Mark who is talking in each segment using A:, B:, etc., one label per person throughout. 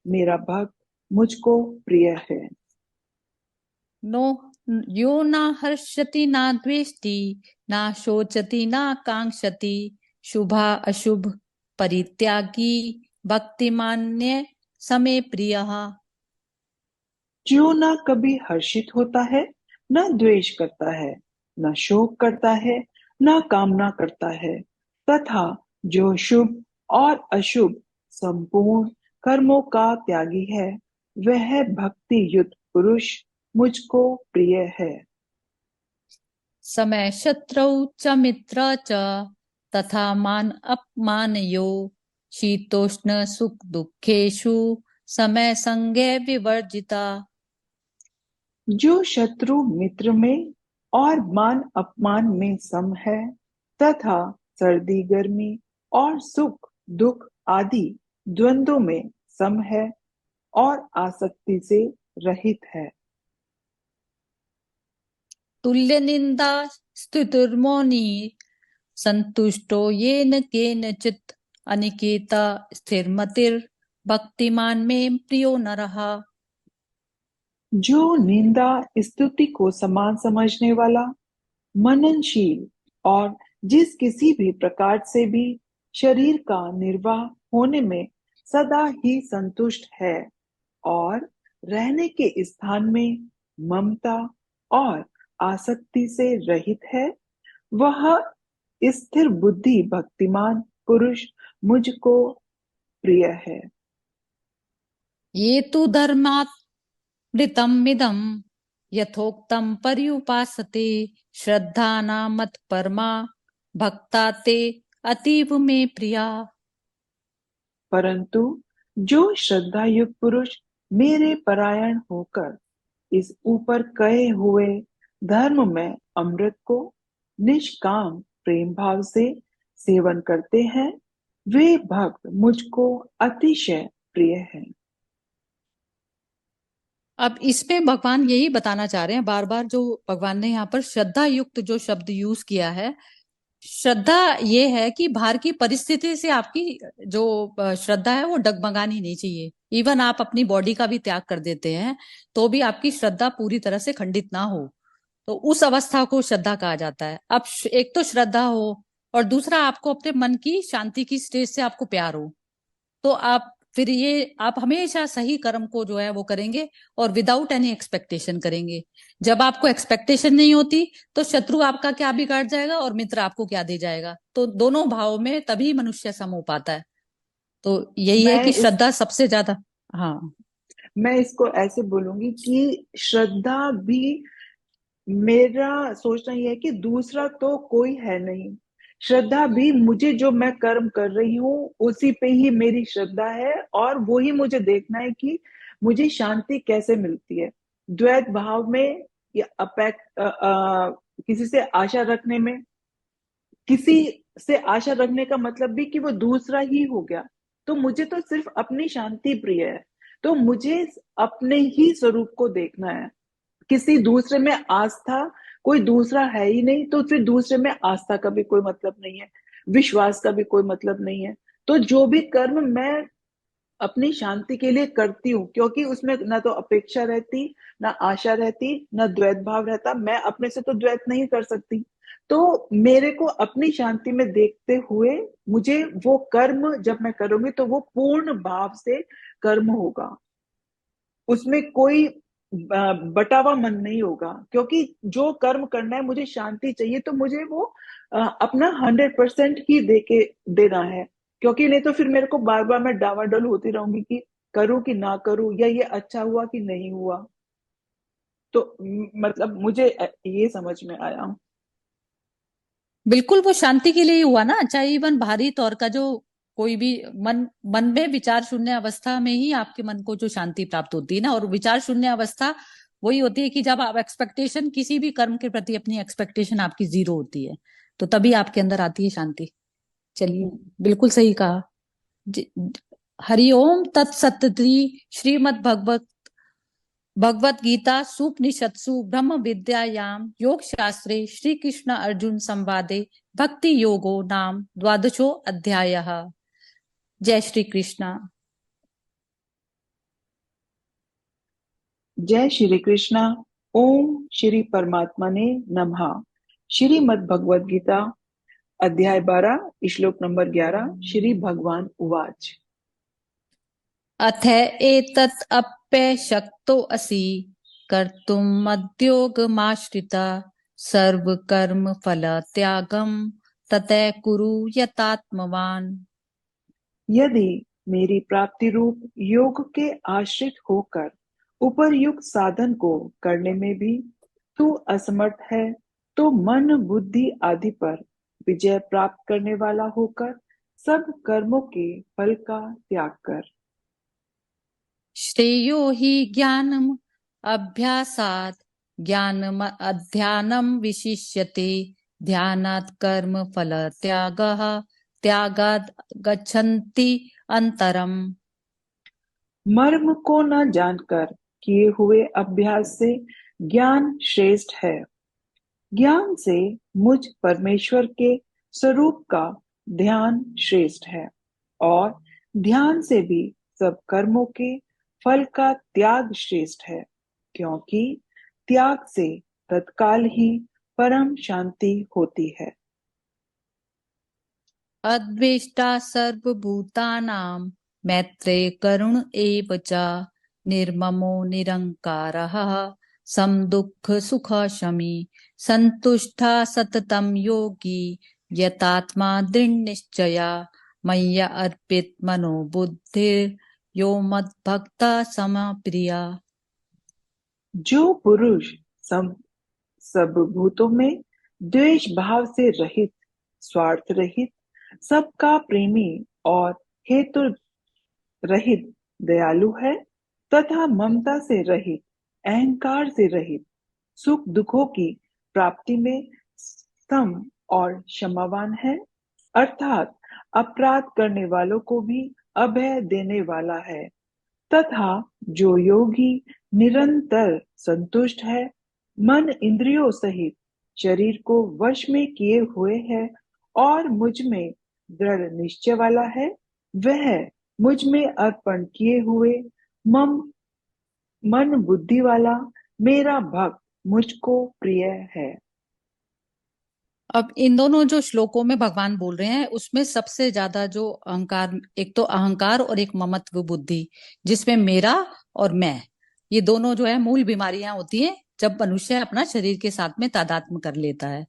A: मेरा भक्त मुझको प्रिय है।
B: नो यो न हर्षति न द्वेष्टि न शोचति न कांक्षति शुभा अशुभ परित्यागी भक्तिमान्य समे प्रियः।
A: जो न कभी हर्षित होता है, न द्वेष करता है, न शोक करता है, न कामना करता है, तथा जो शुभ और अशुभ संपूर्ण कर्मों का त्यागी है, वह भक्ति युक्त पुरुष मुझको प्रिय है।
B: समय शत्रौ च मित्र च तथा मान अपमानयो शीतोष्ण सुख दुखेषु समय संगे विवर्जिता।
A: जो शत्रु मित्र में और मान अपमान में सम है, तथा सर्दी गर्मी और सुख दुख आदि द्वंद्वों में सम है और आसक्ति से रहित है।
B: तुल्य निंदा स्तुतिर्मौनी संतुष्टो येन केनचित् अनिकेता स्थिरमतिर् भक्तिमान में प्रियो नरः।
A: जो निंदा स्तुति को समान समझने वाला, मननशील और जिस किसी भी प्रकार से भी शरीर का निर्वाह होने में सदा ही संतुष्ट है और रहने के स्थान में ममता और आसक्ति से रहित है, वह स्थिर बुद्धि भक्तिमान पुरुष मुझको प्रिय है।
B: ये तु धर्मामृतमिदं यथोक्तं पर्युपासते श्रद्धाना मत परमा भक्ता ते अतीव में प्रिया।
A: परंतु जो श्रद्धा युक्त पुरुष मेरे परायण होकर इस ऊपर कहे हुए धर्म में अमृत को निष्काम प्रेम भाव से सेवन करते हैं, वे भक्त मुझको अतिशय प्रिय हैं।
B: अब इसमें भगवान यही बताना चाह रहे हैं, बार बार जो भगवान ने यहाँ पर श्रद्धा युक्त जो शब्द यूज किया है, श्रद्धा ये है कि बाहर की परिस्थिति से आपकी जो श्रद्धा है वो डगमगानी नहीं चाहिए। इवन आप अपनी बॉडी का भी त्याग कर देते हैं तो भी आपकी श्रद्धा पूरी तरह से खंडित ना हो, तो उस अवस्था को श्रद्धा कहा जाता है। अब एक तो श्रद्धा हो और दूसरा आपको अपने मन की शांति की स्टेज से आपको प्यार हो, तो आप फिर ये आप हमेशा सही कर्म को जो है वो करेंगे और विदाउट एनी एक्सपेक्टेशन करेंगे। जब आपको एक्सपेक्टेशन नहीं होती तो शत्रु आपका क्या बिगाड़ जाएगा और मित्र आपको क्या दे जाएगा, तो दोनों भाव में तभी मनुष्य सम हो पाता है। तो यही है
A: मैं
B: कि
A: इस
B: श्रद्धा सबसे ज्यादा। हाँ,
A: मैं इसको ऐसे बोलूंगी कि श्रद्धा भी, मेरा सोचना यह है कि दूसरा तो कोई है नहीं। श्रद्धा भी मुझे, जो मैं कर्म कर रही हूँ उसी पे ही मेरी श्रद्धा है, और वो ही मुझे देखना है कि मुझे शांति कैसे मिलती है। द्वैत भाव में या किसी से आशा रखने में, किसी से आशा रखने का मतलब भी कि वो दूसरा ही हो गया। तो मुझे तो सिर्फ अपनी शांति प्रिय है, तो मुझे अपने ही स्वरूप को देखना है। किसी दूसरे में आस्था, कोई दूसरा है ही नहीं, तो फिर दूसरे में आस्था का भी कोई मतलब नहीं है, विश्वास का भी कोई मतलब नहीं है। तो जो भी कर्म मैं अपनी शांति के लिए करती हूँ, क्योंकि उसमें ना तो अपेक्षा रहती, ना आशा रहती, ना द्वैत भाव रहता, मैं अपने से तो द्वैत नहीं कर सकती। तो मेरे को अपनी शांति में देखते हुए मुझे वो कर्म जब मैं करूंगी तो वो पूर्ण भाव से कर्म होगा, उसमें कोई बटावा मन नहीं होगा। क्योंकि जो कर्म करना है, मुझे शांति चाहिए, तो मुझे वो अपना 100% ही दे के देना है। क्योंकि नहीं तो फिर मेरे को बार बार मैं डावाडोल होती रहूंगी कि करूं कि ना करूं, या ये अच्छा हुआ कि नहीं हुआ। तो मतलब मुझे ये समझ में आया।
B: बिल्कुल वो शांति के लिए ही हुआ ना, चाहे इवन बाहरी तौर का जो कोई भी मन मन में विचार शून्य अवस्था में ही आपके मन को जो शांति प्राप्त होती है ना, और विचार शून्य अवस्था वही होती है कि जब आप एक्सपेक्टेशन किसी भी कर्म के प्रति अपनी एक्सपेक्टेशन आपकी जीरो होती है, तो तभी आपके अंदर आती है शांति। चलिए, बिल्कुल सही कहा। हरिओम तत्सत्ति श्रीमद् भगवत गीता सुपनिषत्सु ब्रह्म विद्यायाम योग शास्त्रे श्री कृष्ण अर्जुन संवादे भक्ति योगो नाम द्वादशो अध्यायः। जय श्री कृष्ण।
A: जय श्री कृष्णा। ओम श्री परमात्मा ने नमः। श्रीमद् भगवद गीता अध्याय 12 श्लोक नंबर 11। श्री भगवान उवाच।
B: अथ एतत् अप्यशक्तो असि कर्तुम् मद्योगमाश्रिता सर्वकर्म फल त्यागम ततः कुरु यतात्मवान्।
A: यदि मेरी प्राप्ति रूप योग के आश्रित होकर उपर्युक्त साधन को करने में भी तू असमर्थ है, तो मन बुद्धि आदि पर विजय प्राप्त करने वाला होकर सब कर्मों के फल का त्याग कर।
B: श्रेयो हि ज्ञानम् अभ्यासात् ज्ञानम् अध्यानम् विशिष्यते ध्यानात् कर्म फल त्यागः त्यागात् गच्छन्ति अंतरम्।
A: मर्म को न जानकर किए हुए अभ्यास से ज्ञान श्रेष्ठ है। ज्ञान से मुझ परमेश्वर के स्वरूप का ध्यान श्रेष्ठ है, और ध्यान से भी सब कर्मों के फल का त्याग श्रेष्ठ है, क्योंकि त्याग से तत्काल ही परम शांति होती है।
B: अद्वेष्टा सर्वभूतानां मैत्रेय करुण एव च निर्ममो निरंकारः समदुःख सुख शमी संतुष्टा सततं योगी यतात्मा दृढ़ निश्चया मय्या अर्पित मनो बुद्धिर यो मद्भक्ता समप्रिया।
A: जो पुरुष सब भूतों में द्वेष भाव से रहित, स्वार्थ रहित, सबका प्रेमी और हेतु रहित दयालु है, तथा ममता से रहित, अहंकार से रहित, सुख दुखों की प्राप्ति में सम और क्षमावान है, अर्थात अपराध करने वालों को भी अभय देने वाला है, तथा जो योगी निरंतर संतुष्ट है, मन इंद्रियों सहित शरीर को वश में किए हुए है और मुझ में दृढ़ निश्चय वाला है, वह मुझ में अर्पण किए हुए मम मन बुद्धि वाला मेरा भक्त मुझको प्रिय है।
B: अब इन दोनों जो श्लोकों में भगवान बोल रहे हैं उसमें सबसे ज्यादा जो अहंकार, एक तो अहंकार और एक ममत्व बुद्धि, जिसमें मेरा और मैं, ये दोनों जो है मूल बीमारियां होती हैं जब मनुष्य अपना शरीर के साथ में तादात्म्य कर लेता है।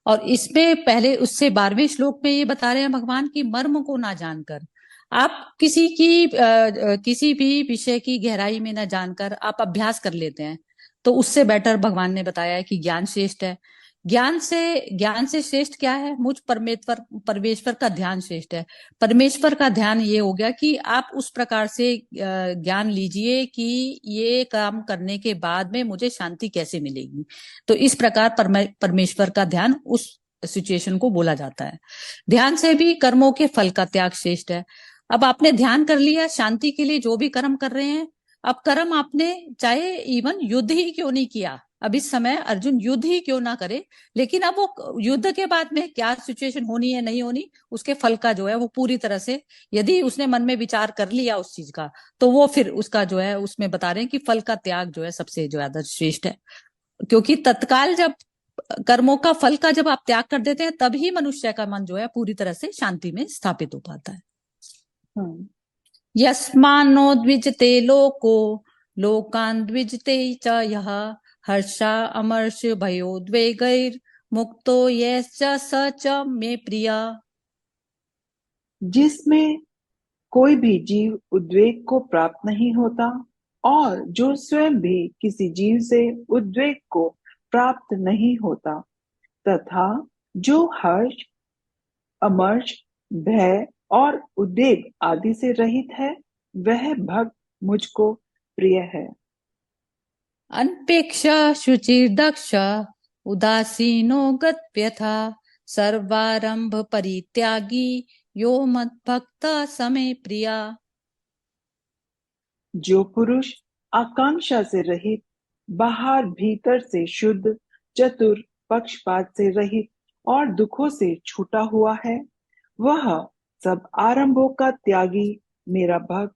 B: और इसमें पहले उससे 12वें श्लोक में ये बता रहे हैं भगवान की मर्म को ना जानकर आप किसी भी विषय की गहराई में ना जानकर आप अभ्यास कर लेते हैं, तो उससे बेटर भगवान ने बताया है कि ज्ञान श्रेष्ठ है। ज्ञान से श्रेष्ठ क्या है? मुझ परमेश्वर का ध्यान श्रेष्ठ है। परमेश्वर का ध्यान ये हो गया कि आप उस प्रकार से ज्ञान लीजिए कि ये काम करने के बाद में मुझे शांति कैसे मिलेगी। तो इस प्रकार परमेश्वर का ध्यान उस सिचुएशन को बोला जाता है। ध्यान से भी कर्मों के फल का त्याग श्रेष्ठ है। अब आपने ध्यान कर लिया, शांति के लिए जो भी कर्म कर रहे हैं, अब कर्म आपने चाहे इवन युद्ध ही क्यों नहीं किया, अब इस समय अर्जुन युद्ध ही क्यों ना करे, लेकिन अब वो युद्ध के बाद में क्या सिचुएशन होनी है नहीं होनी, उसके फल का जो है वो पूरी तरह से, यदि उसने मन में विचार कर लिया उस चीज का, तो वो फिर उसका जो है उसमें बता रहे हैं कि फल का त्याग जो है सबसे ज्यादा श्रेष्ठ है। क्योंकि तत्काल जब कर्मों का फल का जब आप त्याग कर देते हैं, तभी मनुष्य का मन जो है पूरी तरह से शांति में स्थापित हो पाता है। यस्मान्नो द्विजते लोको लोकान् द्विजते च यः हर्षा अमर्ष भयोद्वेगैर मुक्तो यश्च स च मे प्रिया।
A: जिसमें कोई भी जीव उद्वेग को प्राप्त नहीं होता और जो स्वयं भी किसी जीव से उद्वेग को प्राप्त नहीं होता, तथा जो हर्ष, अमर्ष, भय और उद्वेग आदि से रहित है, वह भक्त मुझको प्रिय है।
B: अनपेक्ष शुचिर्दक्ष उदासीनो गत्यथा सर्वारंभ परित्यागी यो मद्भक्त समे प्रिया।
A: जो पुरुष आकांक्षा से रहित, बाहर भीतर से शुद्ध, चतुर, पक्षपात से रहित और दुखों से छूटा हुआ है, वह सब आरंभों का त्यागी मेरा भक्त